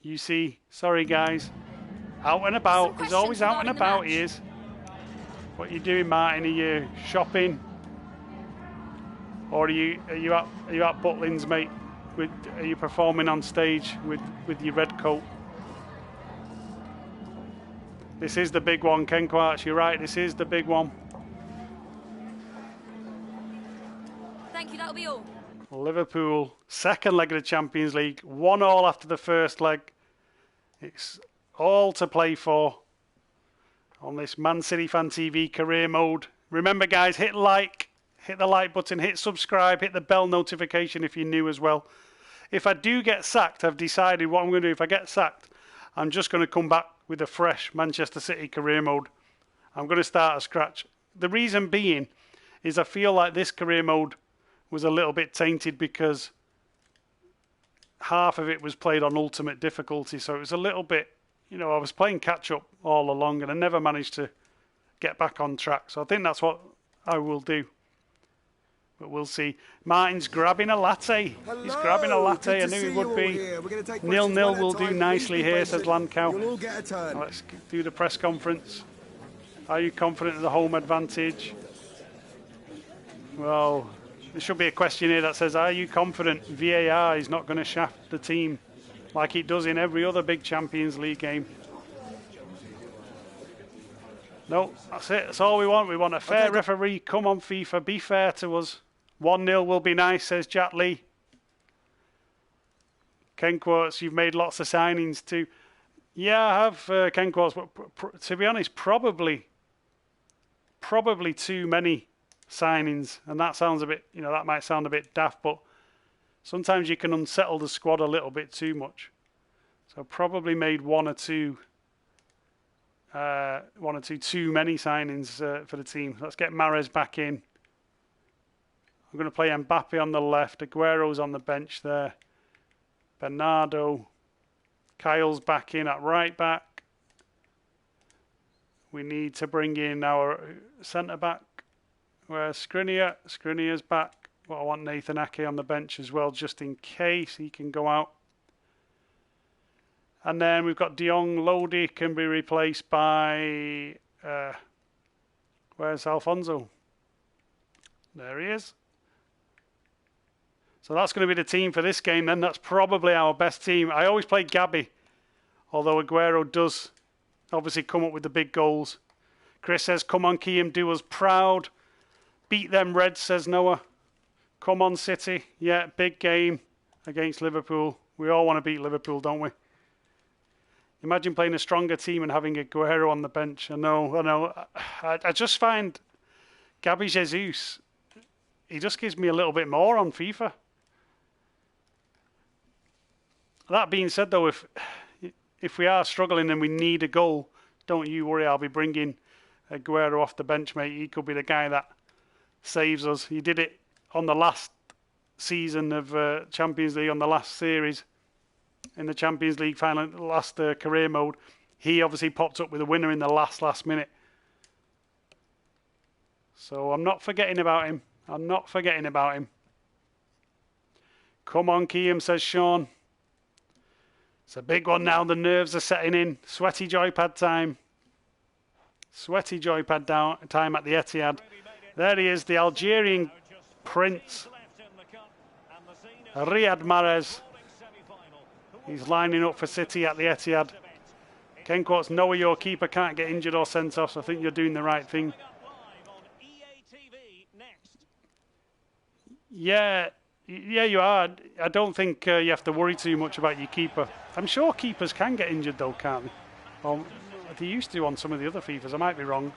You see, sorry guys. Out and about. He's always out and about, he is. What are you doing, Martin? Are you shopping? Or are you at Butlins, mate? Are you performing on stage with your red coat? This is the big one, Ken Quartz. You're right, this is the big one. Thank you, that'll be all. Liverpool, second leg of the Champions League, 1-1 after the first leg. It's all to play for on this Man City Fan TV career mode. Remember guys, hit like, hit the like button, hit subscribe, hit the bell notification if you're new as well. If I do get sacked, I've decided what I'm going to do. If I get sacked, I'm just going to come back with a fresh Manchester City career mode. I'm going to start at scratch. The reason being is I feel like this career mode was a little bit tainted because half of it was played on ultimate difficulty, so it was a little bit, I was playing catch up all along and I never managed to get back on track. So I think that's what I will do. But we'll see. Martin's grabbing a latte. Hello. He's grabbing a latte. I Good to knew he see would you all be. here. We're gonna take 0-0 questions one at a will do time. nicely Please be here, patient. says Landcow. You'll all get a turn. Let's do the press conference. Are you confident of the home advantage? Well, there should be a question here that says, are you confident VAR is not going to shaft the team like it does in every other big Champions League game? No, that's it. That's all we want. We want a fair referee. Come on, FIFA. Be fair to us. 1-0 will be nice, says Jack Lee. Ken Quotes, you've made lots of signings too. Yeah, I have, Ken Quotes, but to be honest, probably too many signings. And that sounds a bit, that might sound a bit daft, but sometimes you can unsettle the squad a little bit too much. So probably made one or two too many signings for the team. Let's get Mahrez back in. I'm going to play Mbappe on the left. Aguero's on the bench there. Bernardo. Kyle's back in at right back. We need to bring in our centre back. Where's Skriniar? Skriniar's back. Well, I want Nathan Ake on the bench as well, just in case he can go out. And then we've got De Jong. Lodi can be replaced by... where's Alfonso? There he is. So that's going to be the team for this game then. That's probably our best team. I always play Gabby, although Aguero does obviously come up with the big goals. Chris says, come on, Kiam, do us proud. Beat them Reds, says Noah. Come on, City. Yeah, big game against Liverpool. We all want to beat Liverpool, don't we? Imagine playing a stronger team and having Aguero on the bench. I know. I just find Gabby Jesus, he just gives me a little bit more on FIFA. That being said, though, if we are struggling and we need a goal, don't you worry, I'll be bringing Aguero off the bench, mate. He could be the guy that saves us. He did it on the last season of Champions League, on the last series in the Champions League final, last career mode. He obviously popped up with a winner in the last minute. So I'm not forgetting about him. Come on, Kiam, says Sean. It's a big one now. The nerves are setting in. Sweaty joypad time. Time at the Etihad. There he is, the Algerian prince. Riyad Mahrez. He's lining up for City at the Etihad. Ken Quotes, Noah, your keeper can't get injured or sent off, so I think you're doing the right thing. Yeah, you are. I don't think you have to worry too much about your keeper. I'm sure keepers can get injured though, can't they? Well, they used to on some of the other FIFAs. I might be wrong.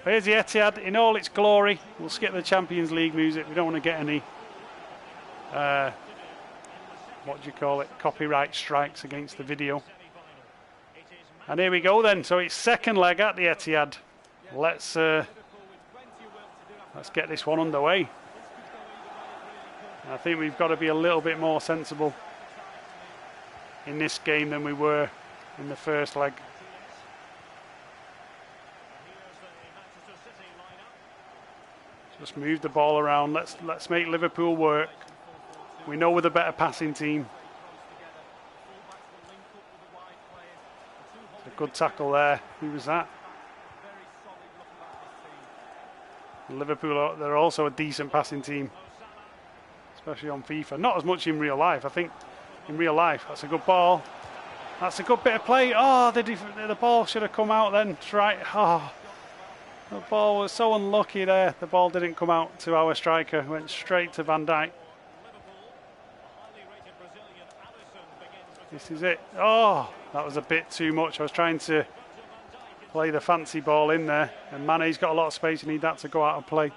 But here's the Etihad in all its glory. We'll skip the Champions League music. We don't want to get any, copyright strikes against the video. And here we go then. So it's second leg at the Etihad. Let's get this one underway. I think we've got to be a little bit more sensible in this game than we were in the first leg. Just move the ball around. Let's make Liverpool work. We know we're the better passing team. It's a good tackle there. Who was that? Liverpool, they're also a decent passing team, especially on FIFA. Not as much in real life. I think in real life, that's a good ball. That's a good bit of play. Oh, the ball should have come out then. Right. Oh, the ball was so unlucky there. The ball didn't come out to our striker. Went straight to Van Dijk. This is it. Oh, that was a bit too much. I was trying to play the fancy ball in there. And Mane's got a lot of space. You need that to go out and play.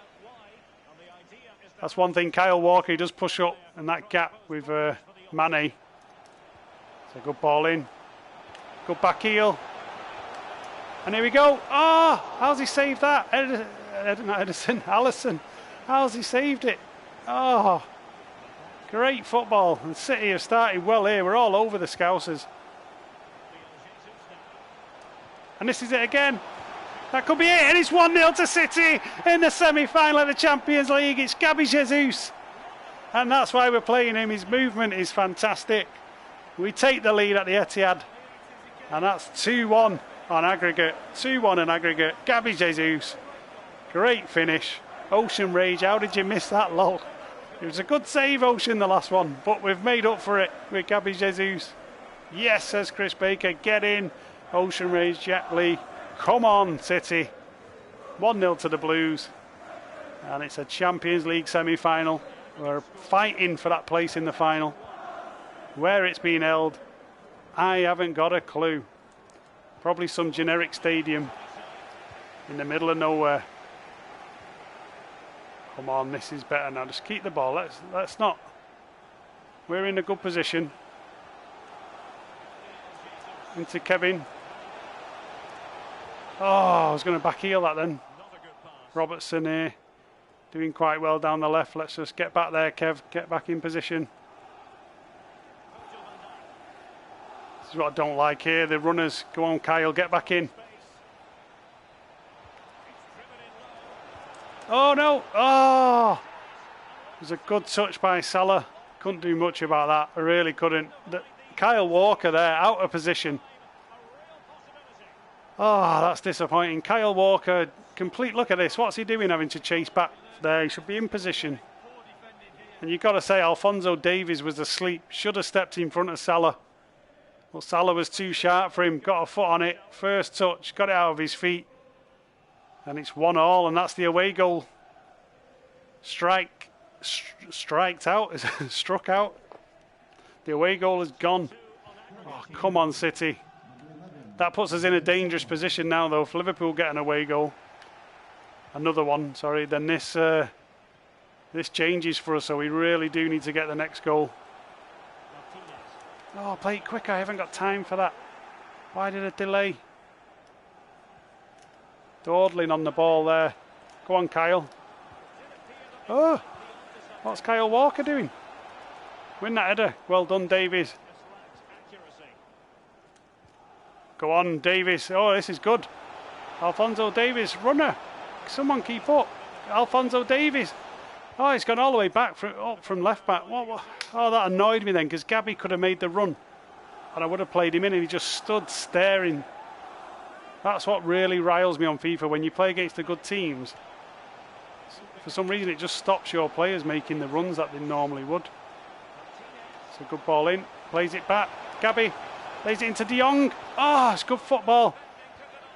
That's one thing. Kyle Walker, he does push up in that gap with Mane. It's a good ball in. Good back heel. And here we go. Oh, how's he saved that? Alisson. How's he saved it? Oh, great football. And City have started well here. We're all over the Scousers. And this is it again. That could be it, and it's 1-0 to City in the semi-final of the Champions League. It's Gabby Jesus, and that's why we're playing him. His movement is fantastic. We take the lead at the Etihad, and that's 2-1 on aggregate. 2-1 on aggregate. Gabby Jesus, great finish. Ocean Rage, how did you miss that, lol? It was a good save, Ocean, the last one, but we've made up for it with Gabby Jesus. Yes, says Chris Baker, get in. Ocean Rage, Jack Lee. Come on, City. 1-0 to the Blues. And it's a Champions League semi-final. We're fighting for that place in the final. Where it's being held, I haven't got a clue. Probably some generic stadium in the middle of nowhere. Come on, this is better now. Just keep the ball. Let's not. We're in a good position. Into Kevin. Oh, I was going to back heel that then. Robertson here, doing quite well down the left. Let's just get back there, Kev. Get back in position. This is what I don't like here. The runners. Go on, Kyle. Get back in. Oh, no. Oh. It was a good touch by Salah. Couldn't do much about that. I really couldn't. Kyle Walker there, out of position. Oh, that's disappointing. Kyle Walker, complete look at this. What's he doing having to chase back there? He should be in position. And you've got to say Alphonso Davies was asleep. Should have stepped in front of Salah. Well, Salah was too sharp for him. Got a foot on it. First touch. Got it out of his feet. And it's 1-1, and that's the away goal. Striked out. Struck out. The away goal is gone. Oh, come on, City. That puts us in a dangerous position now, though. If Liverpool get an away goal, another one, sorry, then this changes for us, so we really do need to get the next goal. Oh, play it quicker. I haven't got time for that. Why did it delay? Dawdling on the ball there. Go on, Kyle. Oh, what's Kyle Walker doing? Win that header. Well done, Davies. Go on, Davies. Oh, this is good. Alphonso Davies, runner. Someone keep up. Alphonso Davies. Oh, he's gone all the way back from left back. What? Oh, that annoyed me then, because Gabby could have made the run. And I would have played him in, and he just stood staring. That's what really riles me on FIFA. When you play against the good teams, for some reason it just stops your players making the runs that they normally would. It's a good ball in. Plays it back. Gabby lays it into De Jong. Oh, it's good football.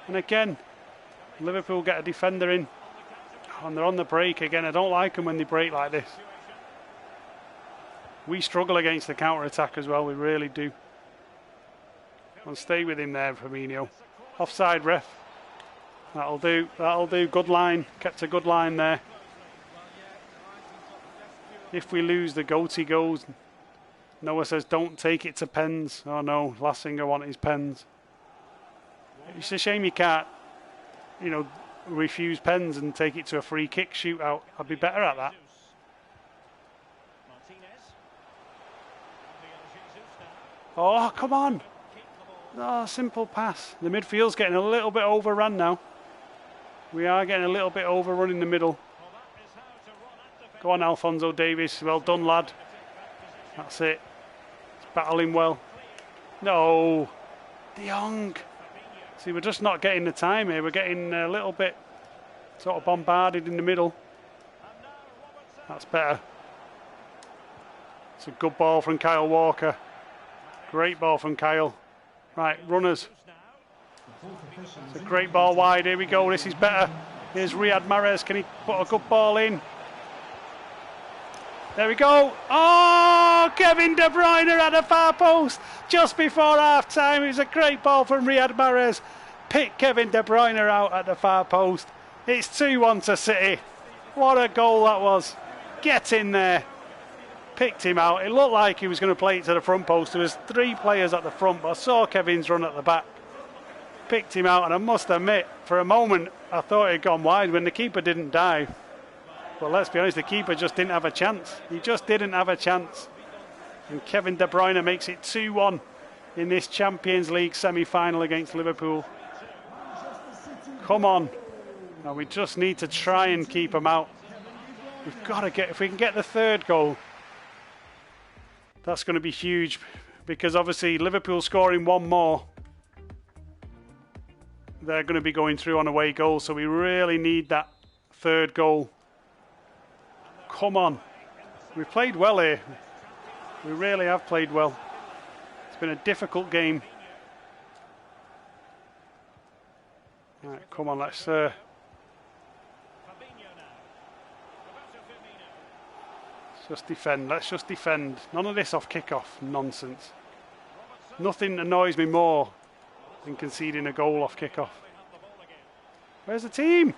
And again, Liverpool get a defender in. And they're on the break again. I don't like them when they break like this. We struggle against the counter-attack as well. We really do. I'll stay with him there, Firmino. Offside, ref. That'll do. That'll do. Good line. Kept a good line there. If we lose, the goatee goes. Noah says, don't take it to pens. Oh no, last thing I want is pens. It's a shame you can't, refuse pens and take it to a free kick shootout. I'd be better at that. Oh, come on. Oh, simple pass. The midfield's getting a little bit overrun now. We are getting a little bit overrun in the middle. Go on, Alphonso Davies. Well done, lad. That's it. It's battling well. No. De Jong. See, we're just not getting the time here. We're getting a little bit sort of bombarded in the middle. That's better. It's a good ball from Kyle Walker. Great ball from Kyle. Right, runners. It's a great ball wide. Here we go. This is better. Here's Riyad Mahrez. Can he put a good ball in? There we go. Oh, Kevin De Bruyne at the far post just before half time. It was a great ball from Riyad Mahrez. Picked Kevin De Bruyne out at the far post. It's 2-1 to City. What a goal that was. Get in there. Picked him out. It looked like he was going to play it to the front post. There was 3 players at the front, but I saw Kevin's run at the back. Picked him out, and I must admit, for a moment, I thought he'd gone wide when the keeper didn't dive. But let's be honest, the keeper just didn't have a chance. He just didn't have a chance. And Kevin De Bruyne makes it 2-1 in this Champions League semi-final against Liverpool. Come on. Now we just need to try and keep them out. We've got to get, if we can get the third goal, that's going to be huge, because obviously Liverpool scoring one more, they're going to be going through on away goal, so we really need that third goal. Come on. We've played well here. We really have played well. It's been a difficult game. Right, come on, let's just defend. Let's just defend. None of this off kick-off nonsense. Nothing annoys me more than conceding a goal off kick-off. Where's the team?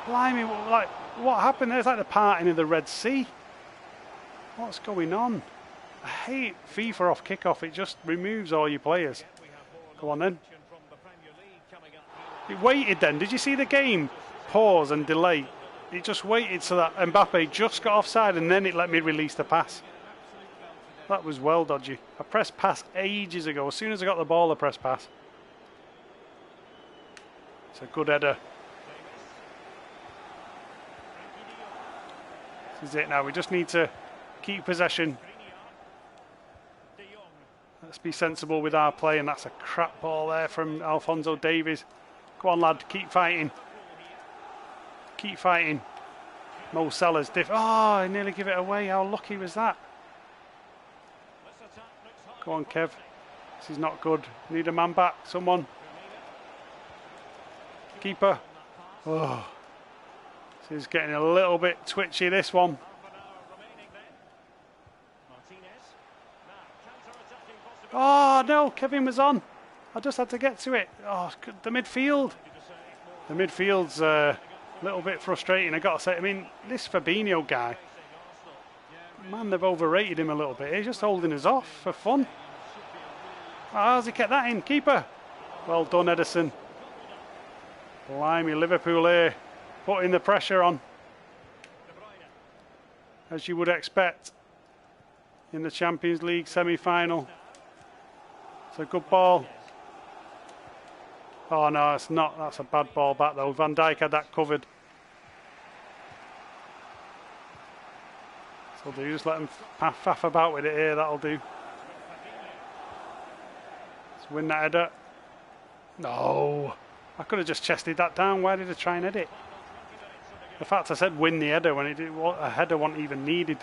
Blimey, like, what happened there? It's like the parting of the Red Sea. What's going on? I hate FIFA off kick-off. It just removes all your players. Go on then. It waited then. Did you see the game? Pause and delay. It just waited so that Mbappe just got offside and then it let me release the pass. That was well dodgy. I pressed pass ages ago. As soon as I got the ball, I pressed pass. It's a good header. This is it now. We just need to keep possession. Let's be sensible with our play, and that's a crap ball there from Alphonso Davies. Go on, lad. Keep fighting. Keep fighting. Mo Salah's oh, I nearly give it away. How lucky was that? Go on, Kev. This is not good. Need a man back. Someone. Keeper. Oh. This is getting a little bit twitchy, this one. Oh, no. Kevin was on. I just had to get to it. Oh, the midfield. The midfield's a little bit frustrating, I got to say. I mean, this Fabinho guy, man, they've overrated him a little bit. He's just holding us off for fun. Oh, how's he kept that in? Keeper. Well done, Edison. Blimey, Liverpool here, putting the pressure on, as you would expect in the Champions League semi-final. It's a good ball. Oh no, it's not. That's a bad ball back though. Van Dijk had that covered. So do just let him faff about with it here. That'll do. Let's win that header. No, I could have just chested that down. Why did I try and head it? The fact I said win the header when a header wasn't even needed.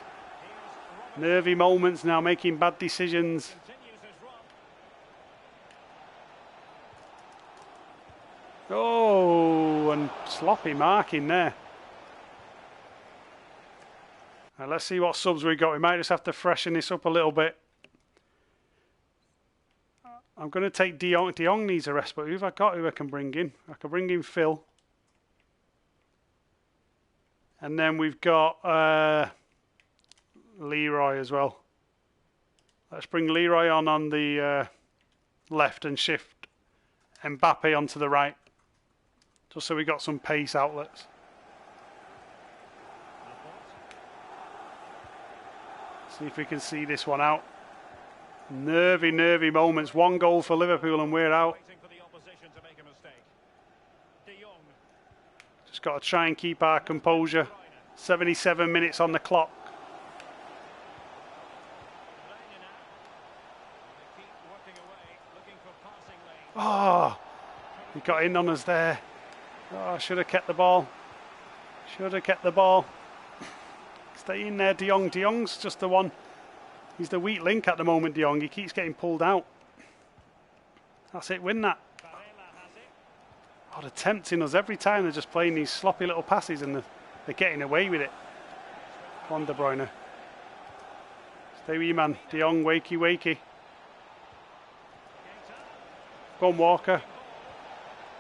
Nervy moments now, making bad decisions. Oh, and sloppy marking there. Now let's see what subs we got. We might just have to freshen this up a little bit. I'm going to take De Jong. De Jong needs a rest, but who I can bring in? I can bring in Phil. And then we've got Leroy as well. Let's bring Leroy on the left and shift Mbappe onto the right. Just so we got some pace outlets. See if we can see this one out. Nervy moments. One goal for Liverpool and we're out. Just got to try and keep our composure. 77 minutes on the clock. Oh, he got in on us there. Oh, I should have kept the ball. Should have kept the ball. Stay in there, De Jong. De Jong's just the one. He's the weak link at the moment, De Jong. He keeps getting pulled out. That's it, win that. Oh, they're tempting us every time. They're just playing these sloppy little passes and they're getting away with it. Come on, De Bruyne. Stay with you, man. De Jong, wakey. Go on, Walker.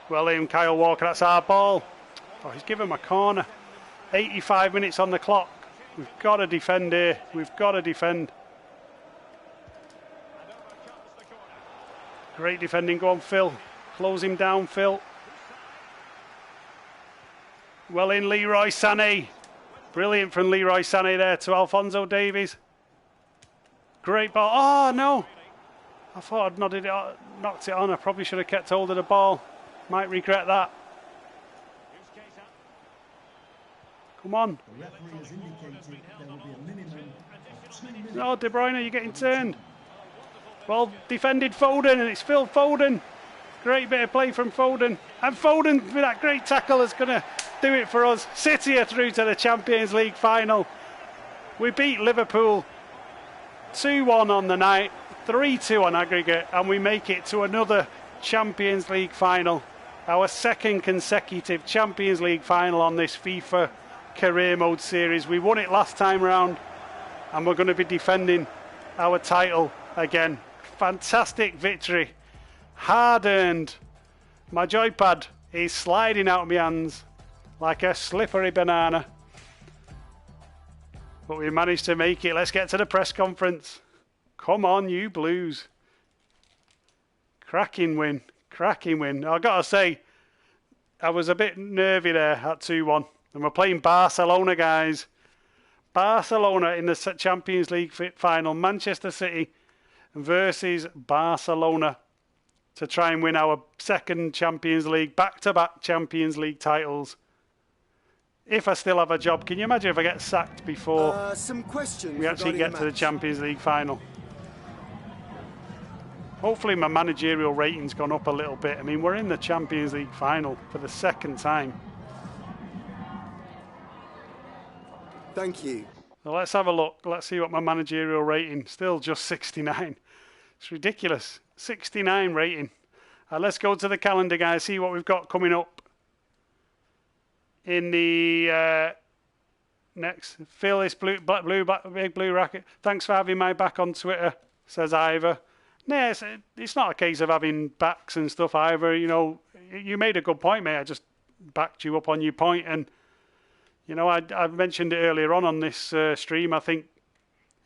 Well in, Kyle Walker, that's our ball. Oh, he's given him a corner. 85 minutes on the clock. We've got to defend here. We've got to defend. Great defending. Go on, Phil. Close him down, Phil. Well in, Leroy Sané. Brilliant from Leroy Sané there to Alphonso Davies. Great ball. Oh, no. I thought I'd knocked it on. I probably should have kept hold of the ball. Might regret that. Come on. The referee has indicated there will be a minimum of 2 minutes. Oh, De Bruyne, you're getting turned. Well defended Foden, and it's Phil Foden. Great bit of play from Foden. And Foden, with that great tackle, is going to do it for us. City are through to the Champions League final. We beat Liverpool 2-1 on the night, 3-2 on aggregate, and we make it to another Champions League final. Our second consecutive Champions League final on this FIFA Career Mode series. We won it last time round, and we're going to be defending our title again. Fantastic victory. Hard earned. My joypad is sliding out of my hands like a slippery banana. But we managed to make it. Let's get to the press conference. Come on, you Blues. Cracking win. Cracking win. I've got to say, I was a bit nervy there at 2-1. And we're playing Barcelona, guys. Barcelona in the Champions League final. Manchester City versus Barcelona to try and win our second Champions League, back-to-back Champions League titles. If I still have a job, can you imagine if I get sacked before Some questions we actually get to the Champions League final? Hopefully my managerial rating's gone up a little bit. I mean, we're in the Champions League final for the second time. Thank you. So let's have a look. Let's see what my managerial rating. Still just 69. It's ridiculous. 69 rating. Let's go to the calendar, guys. See what we've got coming up in the next. Phil, this big blue racket. Thanks for having my back on Twitter, says Ivor. No, it's not a case of having backs and stuff, Ivor. You know, you made a good point, mate. I just backed you up on your point, and you know, I mentioned it earlier on this stream. I think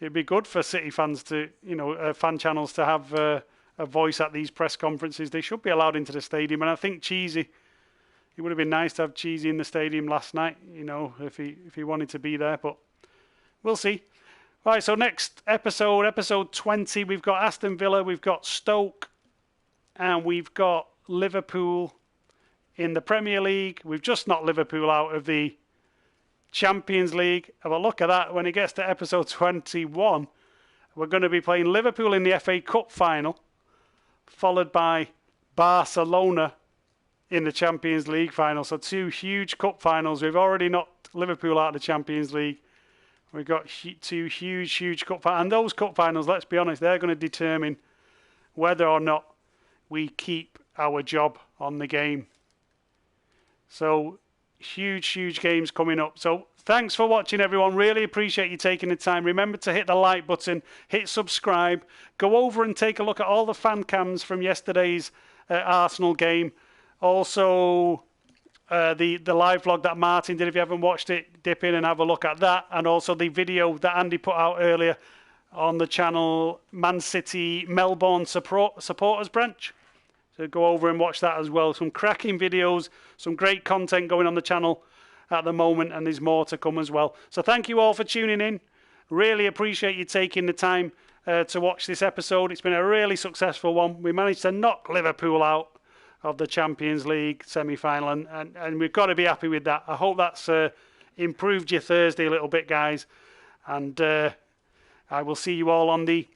it'd be good for City fans to, you know, fan channels to have a voice at these press conferences. They should be allowed into the stadium, and I think Cheesy. It would have been nice to have Cheesy in the stadium last night, you know, if he wanted to be there, but we'll see. Right, so next episode 20, we've got Aston Villa, we've got Stoke, and we've got Liverpool in the Premier League. We've just knocked Liverpool out of the Champions League. Have a look at that. When it gets to episode 21, we're going to be playing Liverpool in the FA Cup final, followed by Barcelona in the Champions League final. So two huge cup finals. We've already knocked Liverpool out of the Champions League. We've got two huge cup finals. And those cup finals, let's be honest, they're going to determine whether or not we keep our job on the game. So huge games coming up. So thanks for watching, everyone. Really appreciate you taking the time. Remember to hit the like button, hit subscribe, go over and take a look at all the fan cams from yesterday's Arsenal game. Also, the live vlog that Martin did. If you haven't watched it, dip in and have a look at that. And also the video that Andy put out earlier on the channel, Man City Melbourne supporters branch. So go over and watch that as well. Some cracking videos, some great content going on the channel at the moment, and there's more to come as well. So thank you all for tuning in. Really appreciate you taking the time to watch this episode. It's been a really successful one. We managed to knock Liverpool out of the Champions League semi-final, and we've got to be happy with that. I hope that's improved your Thursday a little bit, guys. And I will see you all on the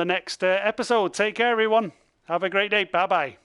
next episode. Take care, everyone. Have a great day. Bye-bye.